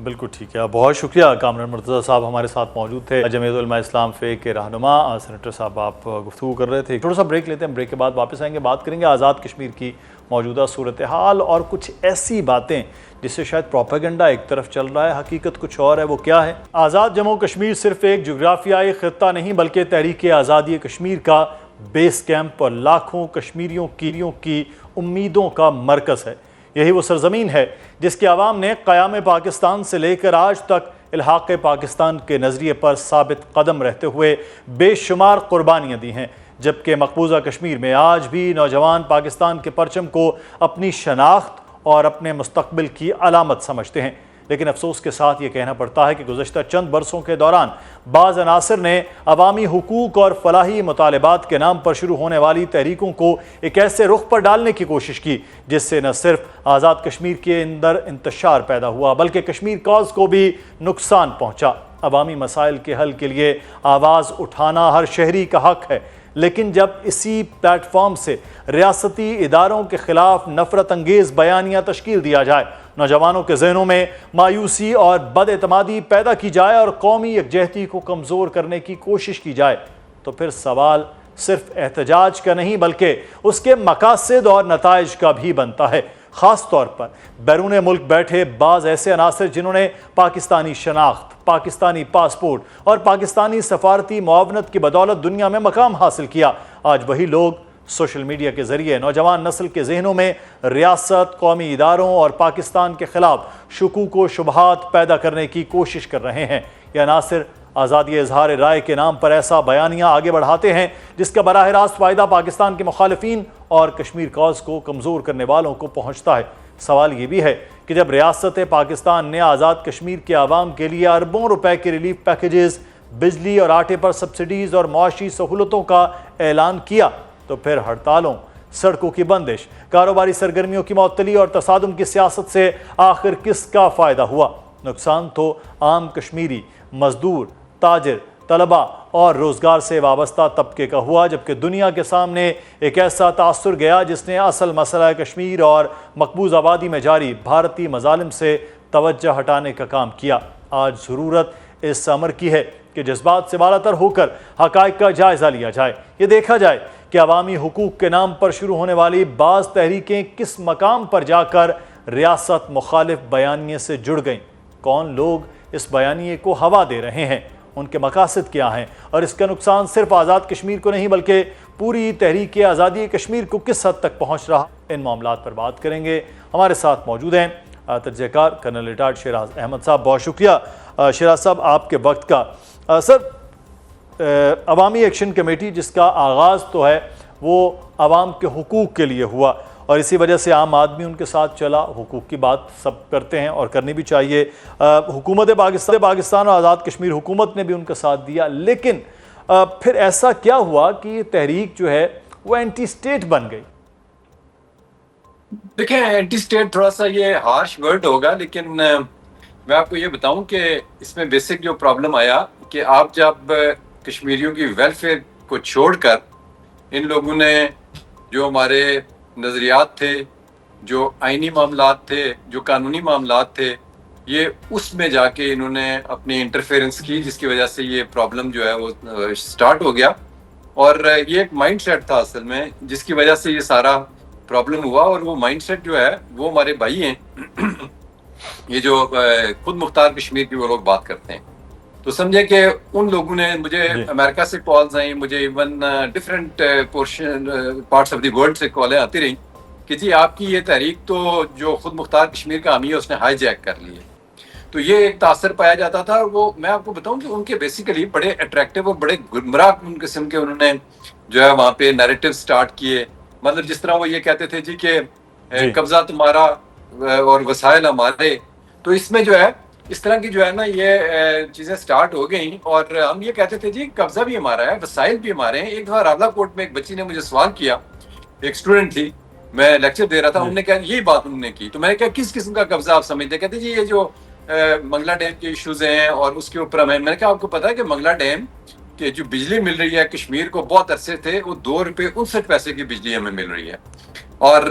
بالکل ٹھیک ہے، بہت شکریہ کامران مرتضیٰ صاحب ہمارے ساتھ موجود تھے، جمعیت علماء اسلام فے کے رہنما سینیٹر صاحب آپ گفتگو کر رہے تھے۔ تھوڑا سا بریک لیتے ہیں، بریک کے بعد واپس آئیں گے، بات کریں گے آزاد کشمیر کی موجودہ صورتحال اور کچھ ایسی باتیں جس سے شاید پروپیگنڈا ایک طرف چل رہا ہے، حقیقت کچھ اور ہے، وہ کیا ہے؟ آزاد جموں کشمیر صرف ایک جغرافیائی خطہ نہیں بلکہ تحریک آزادی کشمیر کا بیس کیمپ اور لاکھوں کشمیریوں کی امیدوں کا مرکز ہے۔ یہی وہ سرزمین ہے جس کے عوام نے قیام پاکستان سے لے کر آج تک الحاق پاکستان کے نظریے پر ثابت قدم رہتے ہوئے بے شمار قربانیاں دی ہیں، جبکہ مقبوضہ کشمیر میں آج بھی نوجوان پاکستان کے پرچم کو اپنی شناخت اور اپنے مستقبل کی علامت سمجھتے ہیں۔ لیکن افسوس کے ساتھ یہ کہنا پڑتا ہے کہ گزشتہ چند برسوں کے دوران بعض عناصر نے عوامی حقوق اور فلاحی مطالبات کے نام پر شروع ہونے والی تحریکوں کو ایک ایسے رخ پر ڈالنے کی کوشش کی جس سے نہ صرف آزاد کشمیر کے اندر انتشار پیدا ہوا بلکہ کشمیر کاز کو بھی نقصان پہنچا۔ عوامی مسائل کے حل کے لیے آواز اٹھانا ہر شہری کا حق ہے، لیکن جب اسی پلیٹ فارم سے ریاستی اداروں کے خلاف نفرت انگیز بیانیہ تشکیل دیا جائے، نوجوانوں کے ذہنوں میں مایوسی اور بد اعتمادی پیدا کی جائے اور قومی یکجہتی کو کمزور کرنے کی کوشش کی جائے، تو پھر سوال صرف احتجاج کا نہیں بلکہ اس کے مقاصد اور نتائج کا بھی بنتا ہے، خاص طور پر بیرون ملک بیٹھے بعض ایسے عناصر جنہوں نے پاکستانی شناخت، پاکستانی پاسپورٹ اور پاکستانی سفارتی معاونت کی بدولت دنیا میں مقام حاصل کیا۔ آج وہی لوگ سوشل میڈیا کے ذریعے نوجوان نسل کے ذہنوں میں ریاست، قومی اداروں اور پاکستان کے خلاف شکوک و شبہات پیدا کرنے کی کوشش کر رہے ہیں۔ یہ عناصر آزادی اظہار رائے کے نام پر ایسا بیانیہ آگے بڑھاتے ہیں جس کا براہ راست فائدہ پاکستان کے مخالفین اور کشمیر کاز کو کمزور کرنے والوں کو پہنچتا ہے۔ سوال یہ بھی ہے کہ جب ریاست پاکستان نے آزاد کشمیر کے عوام کے لیے اربوں روپے کے ریلیف پیکیجز، بجلی اور آٹے پر سبسڈیز اور معاشی سہولتوں کا اعلان کیا تو پھر ہڑتالوں، سڑکوں کی بندش، کاروباری سرگرمیوں کی معطلی اور تصادم کی سیاست سے آخر کس کا فائدہ ہوا؟ نقصان تو عام کشمیری، مزدور، تاجر، طلبہ اور روزگار سے وابستہ طبقے کا ہوا، جبکہ دنیا کے سامنے ایک ایسا تاثر گیا جس نے اصل مسئلہ کشمیر اور مقبوض آبادی میں جاری بھارتی مظالم سے توجہ ہٹانے کا کام کیا۔ آج ضرورت اس امر کی ہے کہ جذبات سے بالاتر ہو کر حقائق کا جائزہ لیا جائے، یہ دیکھا جائے کہ عوامی حقوق کے نام پر شروع ہونے والی بعض تحریکیں کس مقام پر جا کر ریاست مخالف بیانیے سے جڑ گئیں، کون لوگ اس بیانیے کو ہوا دے رہے ہیں، ان کے مقاصد کیا ہیں اور اس کا نقصان صرف آزاد کشمیر کو نہیں بلکہ پوری تحریک آزادی کشمیر کو کس حد تک پہنچ رہا۔ ان معاملات پر بات کریں گے۔ ہمارے ساتھ موجود ہیں تجزیہ کار کرنل ریٹائرڈ شیراز احمد صاحب۔ بہت شکریہ شیراز صاحب آپ کے وقت کا۔ سر، عوامی ایکشن کمیٹی جس کا آغاز تو ہے وہ عوام کے حقوق کے لیے ہوا اور اسی وجہ سے عام آدمی ان کے ساتھ چلا، حقوق کی بات سب کرتے ہیں اور کرنی بھی چاہیے۔ حکومت پاکستان اور آزاد کشمیر حکومت نے بھی ان کا ساتھ دیا، لیکن پھر ایسا کیا ہوا کہ یہ تحریک جو ہے وہ اینٹی اسٹیٹ بن گئی؟ دیکھیں، اینٹی اسٹیٹ تھوڑا سا یہ ہارش ورڈ ہوگا، لیکن میں آپ کو یہ بتاؤں کہ اس میں بیسک جو پرابلم آیا کہ آپ جب کشمیریوں کی ویلفیئر کو چھوڑ کر ان لوگوں نے جو ہمارے نظریات تھے، جو آئینی معاملات تھے، جو قانونی معاملات تھے، یہ اس میں جا کے انہوں نے اپنی انٹرفیئرنس کی، جس کی وجہ سے یہ پرابلم جو ہے وہ سٹارٹ ہو گیا۔ اور یہ ایک مائنڈ سیٹ تھا اصل میں، جس کی وجہ سے یہ سارا پرابلم ہوا، اور وہ مائنڈ سیٹ جو ہے وہ ہمارے بھائی ہیں یہ جو خود مختار کشمیر کی وہ لوگ بات کرتے ہیں۔ تو سمجھے کہ ان لوگوں نے مجھے امریکہ سے کالز آئیں، مجھے even different parts of the world سے کالیں آتی رہیں کہ جی آپ کی یہ تحریک تو جو خود مختار کشمیر کا حامی ہے اس نے ہائی جیک کر لی ہے۔ تو یہ ایک تاثر پایا جاتا تھا، اور وہ میں آپ کو بتاؤں کہ ان کے بیسیکلی بڑے اٹریکٹیو اور بڑے گمراہ قسم کے انہوں نے جو ہے وہاں پہ نیریٹو سٹارٹ کیے۔ مطلب جس طرح وہ یہ کہتے تھے جی کہ قبضہ تمہارا اور وسائل ہمارے، تو اس میں جو ہے اس طرح کی جو ہے نا یہ چیزیں سٹارٹ ہو گئیں، اور ہم یہ کہتے تھے جی قبضہ بھی ہمارا ہے، وسائل بھی ہمارے ہیں۔ ایک دفعہ راولہ کوٹ میں ایک بچی نے مجھے سوال کیا، ایک اسٹوڈنٹ تھی، میں لیکچر دے رہا تھا، انہوں نے کہا یہی بات انہوں نے کی، تو میں نے کہا کس قسم کا قبضہ آپ سمجھتے؟ کہتے جی یہ جو منگلا ڈیم کے ایشوز ہیں اور اس کے اوپر میں نے کہا آپ کو پتا ہے کہ منگلا ڈیم کہ جو بجلی مل رہی ہے کشمیر کو بہت عرصے تھے وہ 2 روپے 69 پیسے کی بجلی ہمیں مل رہی ہے، اور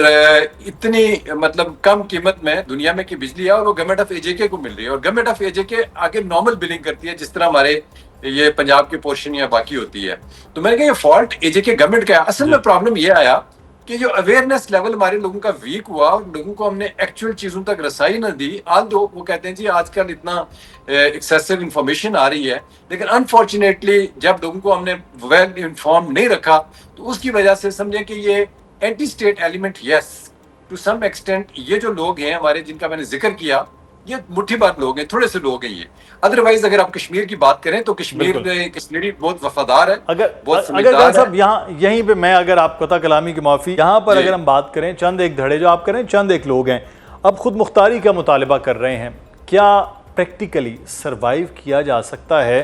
اتنی مطلب کم قیمت میں دنیا میں کی بجلی ہے، اور وہ گورنمنٹ آف اے جے کے کو مل رہی ہے، اور گورنمنٹ آف اے جے کے آگے نارمل بلنگ کرتی ہے جس طرح ہمارے یہ پنجاب کے پورشن یا باقی ہوتی ہے۔ تو میں نے کہا یہ فالٹ اے جے کے گورنمنٹ کا ہے۔ اصل میں پرابلم یہ آیا کہ جو اویئرنیس لیول ہمارے لوگوں کا ویک ہوا اور لوگوں کو ہم نے ایکچوئل چیزوں تک رسائی نہ دی۔ آج دو وہ کہتے ہیں جی آج کل اتنا ایکسیسو انفارمیشن آ رہی ہے، لیکن انفارچونیٹلی جب لوگوں کو ہم نے ویل انفارم نہیں رکھا تو اس کی وجہ سے سمجھیں کہ یہ anti state element yes to some extent یہ جو لوگ ہیں ہمارے جن کا میں نے ذکر کیا یہ مٹھی بھر لوگ ہیں، تھوڑے سے لوگ ہیں یہ۔ ادروائز اگر آپ کشمیر کی بات کریں تو کشمیری بہت وفادار ہے، بہت سمجھدار ہے۔ یہیں پہ میں اگر آپ قطع کلامی کی معافی، یہاں پر اگر ہم بات کریں چند ایک دھڑے جو آپ کریں چند ایک لوگ ہیں اب خود مختاری کا مطالبہ کر رہے ہیں، کیا پریکٹیکلی سروائیو کیا جا سکتا ہے؟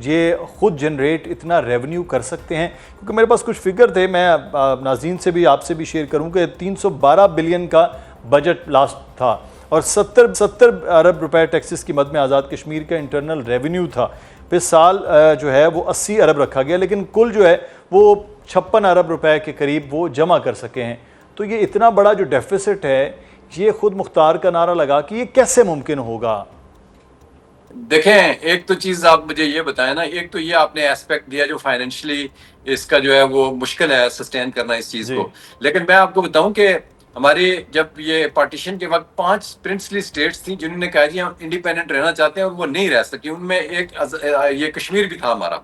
یہ خود جنریٹ اتنا ریونیو کر سکتے ہیں؟ کیونکہ میرے پاس کچھ فگر تھے، میں ناظرین سے بھی آپ سے بھی شیئر کروں کہ 312 بلین کا بجٹ لاسٹ تھا اور 70 ارب روپے ٹیکسز کی مد میں آزاد کشمیر کا انٹرنل ریونیو تھا. پھر سال جو ہے وہ 80 ارب رکھا گیا، لیکن کل جو ہے وہ 56 ارب روپے کے قریب وہ جمع کر سکے ہیں. تو یہ اتنا بڑا جو ڈیفیسٹ ہے، یہ خود مختار کا نعرہ لگا کہ یہ کیسے ممکن ہوگا؟ دیکھیں، ایک تو چیز آپ مجھے یہ بتائیں نا، ایک تو یہ آپ نے ایسپیکٹ دیا جو فائنینشلی اس کا جو ہے وہ مشکل ہے سسٹین کرنا اس چیز کو. لیکن میں آپ کو بتاؤں کہ ہماری جب یہ پارٹیشن کے وقت 5 پرنسلی اسٹیٹس تھیں جنہوں نے کہا جی ہم انڈیپینڈنٹ رہنا چاہتے ہیں اور وہ نہیں رہ سکی. ان میں ایک یہ کشمیر بھی تھا ہمارا،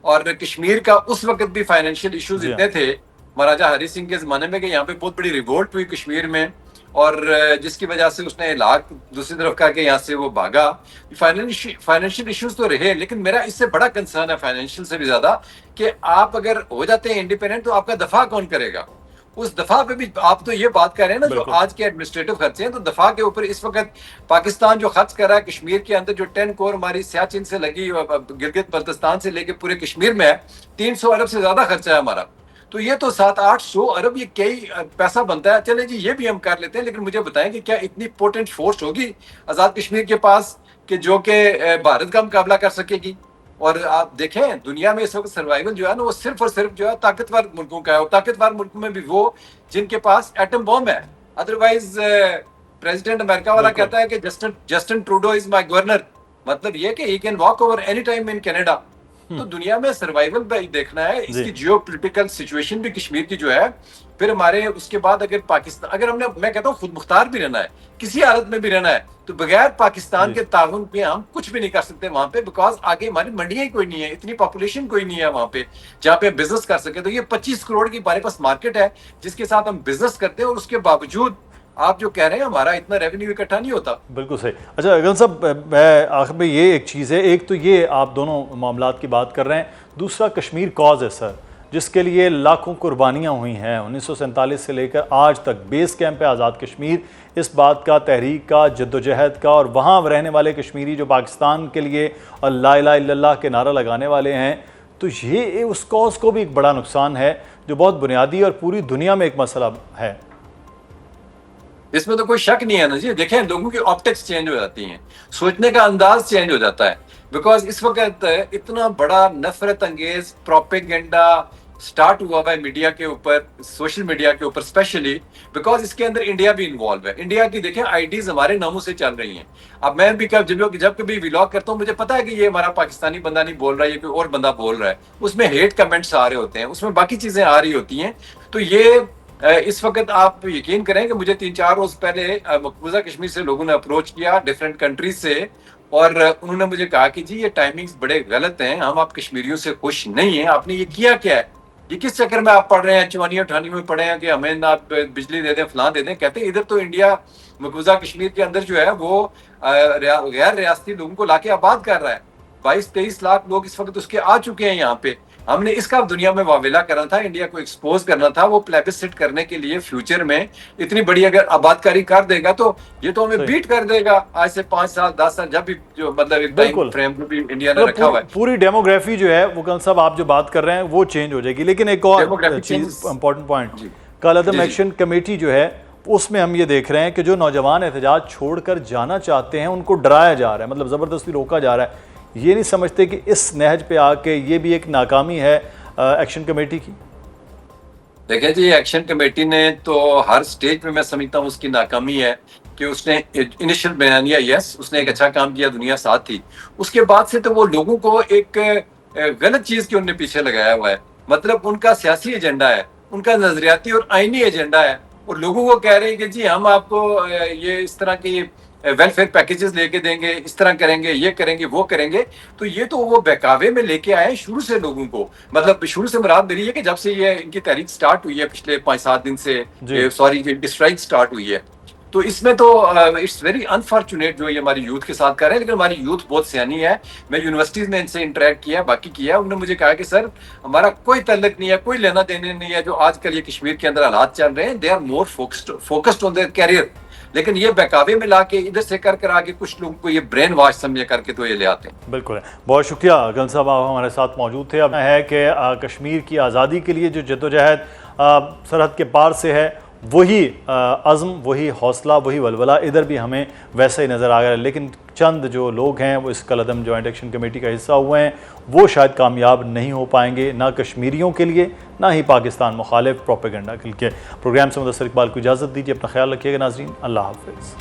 اور کشمیر کا اس وقت بھی فائنینشیل ایشوز اتنے تھے مہاراجہ ہری سنگھ کے زمانے میں کہ یہاں پہ بہت بڑی ریوولٹ ہوئی کشمیر میں، اور جس کی وجہ سے اس نے علاق دوسری طرف کر کے یہاں سے وہ بھاگا. فائنینشیل ایشوز تو رہے، لیکن میرا اس سے بڑا کنسرن ہے فائنینشیل سے بھی زیادہ کہ آپ اگر ہو جاتے ہیں انڈیپینڈنٹ تو آپ کا دفاع کون کرے گا؟ اس دفاع پہ بھی آپ تو یہ بات کر رہے ہیں نا جو آج کے ایڈمنسٹریٹو خرچے ہیں، تو دفاع کے اوپر اس وقت پاکستان جو خرچ کر رہا ہے کشمیر کے اندر، جو 10 کور ہماری سیاچن سے لگی گلگت بلتستان سے لے کے پورے کشمیر میں ہے، 300 ارب سے زیادہ خرچہ ہے ہمارا. تو یہ تو 700-800 ارب یہ کئی پیسہ بنتا ہے. چلے جی یہ بھی ہم کر لیتے ہیں، لیکن مجھے بتائیں کہ کیا اتنی پوٹنٹ فورس ہوگی آزاد کشمیر کے پاس کہ جو کہ بھارت کا مقابلہ کر سکے گی؟ اور آپ دیکھیں دنیا میں اس وقت سروائیول جو ہے نا وہ صرف اور صرف جو ہے طاقتور ملکوں کا ہے، اور طاقتور ملکوں میں بھی وہ جن کے پاس ایٹم بم ہے. ادروائز پریزیڈنٹ امریکہ والا کہتا ہے کہ جسٹن ٹروڈو از مائی گورنر، مطلب یہ کہ he can walk over any time in Canada. تو دنیا میں سروائیول بھی دیکھنا ہے، اس کی جیو پولیٹیکل سچویشن بھی کشمیر کی جو ہے. پھر ہمارے اس کے بعد اگر پاکستان، اگر ہم نے، میں کہتا ہوں خود مختار بھی رہنا ہے، کسی حالت میں بھی رہنا ہے، تو بغیر پاکستان کے تعاون پہ ہم کچھ بھی نہیں کر سکتے وہاں پہ، بیکاز آگے ہماری منڈیاں ہی کوئی نہیں ہے، اتنی پاپولیشن کوئی نہیں ہے وہاں پہ جہاں پہ بزنس کر سکے. تو یہ 25 کروڑ کی ہمارے پاس مارکیٹ ہے جس کے ساتھ ہم بزنس کرتے ہیں، اور اس کے باوجود آپ جو کہہ رہے ہیں ہمارا اتنا ریونیو اکٹھا نہیں ہوتا. بالکل صحیح. اچھا اگن صاحب، میں آخر میں یہ ایک چیز ہے، ایک تو یہ آپ دونوں معاملات کی بات کر رہے ہیں، دوسرا کشمیر کاز ہے سر، جس کے لیے لاکھوں قربانیاں ہوئی ہیں 1947 سے لے کر آج تک. بیس کیمپ ہے آزاد کشمیر، اس بات کا، تحریک کا، جد و جہد کا، اور وہاں رہنے والے کشمیری جو پاکستان کے لیے اور لا الہ الا اللہ کے نعرہ لگانے والے ہیں، تو یہ اس کاز کو بھی ایک بڑا نقصان ہے جو بہت بنیادی اور پوری دنیا میں ایک مسئلہ ہے. اس میں تو کوئی شک نہیں ہے نا جی. دیکھیں لوگوں کی آپٹکس چینج ہو جاتی ہیں، سوچنے کا انداز چینج ہو جاتا ہے، بیکاز اس وقت اتنا بڑا نفرت انگیز پروپیگنڈا سٹارٹ ہوا ہے میڈیا کے اوپر، سوشل میڈیا کے اوپر اسپیشلی، بیکاز اس کے اندر انڈیا بھی انوالو ہے. انڈیا کی دیکھیں آئی ڈیز ہمارے ناموں سے چل رہی ہیں. اب میں بھی جب کبھی ولاگ کرتا ہوں مجھے پتا ہے کہ یہ ہمارا پاکستانی بندہ نہیں بول رہا ہے، یہ کوئی اور بندہ بول رہا ہے، اس میں ہیٹ کمنٹس آ رہے ہوتے ہیں، اس میں باقی چیزیں آ رہی ہوتی ہیں. تو یہ اس وقت آپ یقین کریں کہ مجھے 3-4 روز پہلے مقبوضہ کشمیر سے لوگوں نے اپروچ کیا ڈفرینٹ کنٹریز سے، اور انہوں نے مجھے کہا کہ جی یہ ٹائمنگز بڑے غلط ہیں، ہم آپ کشمیریوں سے خوش نہیں ہیں، آپ نے یہ کیا ہے، یہ کس چکر میں آپ پڑھ رہے ہیں، 54-58 میں پڑھے ہیں کہ ہمیں آپ بجلی دے دیں، فلاں دے دیں. کہتے ہیں ادھر تو انڈیا مقبوضہ کشمیر کے اندر جو ہے وہ غیر ریاستی لوگوں کو لا کے آباد کر رہا ہے. 22-23 لاکھ لوگ اس وقت اس کے آ چکے ہیں یہاں پہ. ہم نے اس کا دنیا میں واویلا کرنا تھا، انڈیا کو ایکسپوز کرنا تھا، وہ پلیبسسٹ کرنے کے لیے فیوچر میں اتنی بڑی اگر آباد کاری کر دے گا تو یہ تو ہمیں بیٹ کر دے گا آج سے 5 سال 10 سال جب بھی جو مطلب ایک ٹائم فریم بھی انڈیا نے رکھا ہوا ہے. پوری ڈیموگرافی جو ہے وہ کل صاحب آپ جو بات کر رہے ہیں وہ چینج ہو جائے گی. لیکن ایک اور چیز امپورٹنٹ پوائنٹ، کالعدم ایکشن کمیٹی جو ہے اس میں ہم یہ دیکھ رہے ہیں کہ جو نوجوان احتجاج چھوڑ کر جانا چاہتے ہیں ان کو ڈرایا جا رہا ہے، مطلب زبردستی روکا جا رہا ہے. یہ نہیں سمجھتے کہ اس نہج پہ آ کے یہ بھی ایک ناکامی ہے ایکشن کمیٹی کی؟ دیکھیں جی ایکشن کمیٹی نے تو ہر سٹیج پہ میں سمجھتا ہوں اس کی ناکامی ہے کہ اس نے انیشل بیانیہ یس اس نے ایک اچھا کام کیا، دنیا ساتھ تھی، اس کے بعد سے تو وہ لوگوں کو ایک غلط چیز کے انہوں نے پیچھے لگایا ہوا ہے. مطلب ان کا سیاسی ایجنڈا ہے، ان کا نظریاتی اور آئینی ایجنڈا ہے، اور لوگوں کو کہہ رہے ہیں کہ جی ہم آپ کو یہ اس طرح کی ویلفیئر پیکیجز لے کے دیں گے، اس طرح کریں گے، یہ کریں گے، وہ کریں گے. تو یہ تو وہ بہکاوے میں لے کے آئے شروع سے لوگوں کو. مطلب شروع سے مراد میری ہے کہ جب سے یہ ان کی تحریک سٹارٹ ہوئی ہے پچھلے 5-7 دن سے، سوری اسٹرائک سٹارٹ ہوئی ہے، تو اس میں تو اٹس ویری انفارچونیٹ جو یہ ہماری یوتھ کے ساتھ کر رہے ہیں. لیکن ہماری یوتھ بہت سیانی ہے، میں یونیورسٹیز میں ان سے انٹریکٹ کیا، باقی کیا، انہوں نے مجھے کہا کہ سر ہمارا کوئی تعلق نہیں ہے، کوئی لینا دینے نہیں ہے جو آج کل یہ کشمیر کے اندر حالات چل رہے ہیں. They are more focused on their career. لیکن یہ بہکاوے میں لا کے ادھر سے کر آگے کچھ لوگوں کو یہ برین واش سمجھے کر کے تو یہ لے آتے ہیں. بالکل ہے. بہت شکریہ گل صاحب، آپ ہمارے ساتھ موجود تھے. اب ہے کہ کشمیر کی آزادی کے لیے جو جدوجہد سرحد کے پار سے ہے، وہی عزم، وہی حوصلہ، وہی ولولہ ادھر بھی ہمیں ویسا ہی نظر آ گیا. لیکن چند جو لوگ ہیں وہ اس کالعدم جوائنٹ ایکشن کمیٹی کا حصہ ہوئے ہیں، وہ شاید کامیاب نہیں ہو پائیں گے، نہ کشمیریوں کے لیے نہ ہی پاکستان مخالف پروپیگنڈا کے لیے. پروگرام سے مدثر اقبال کو اجازت دیجیے. اپنا خیال رکھیے گا ناظرین. اللہ حافظ.